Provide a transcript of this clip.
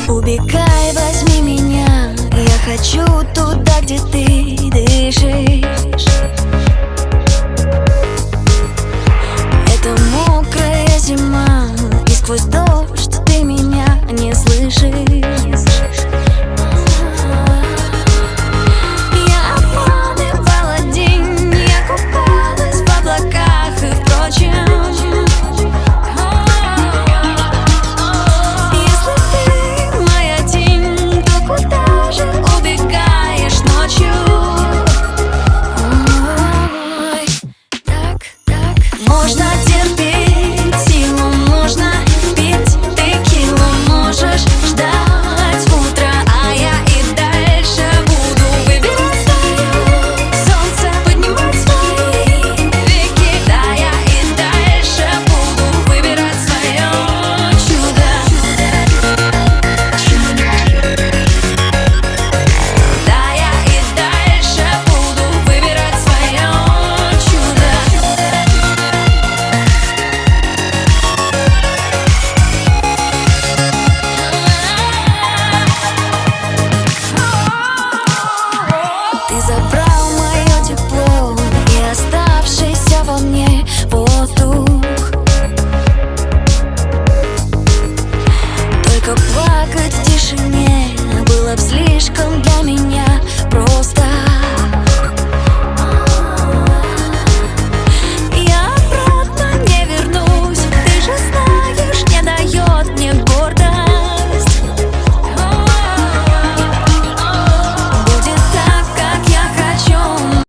Убегай, возьми меня, я хочу туда, где ты дышишь. Это мокрая зима, и сквозь дождь ты меня не слышишь. Я обманывала день, я купалась в облаках, и впрочем, можно делать.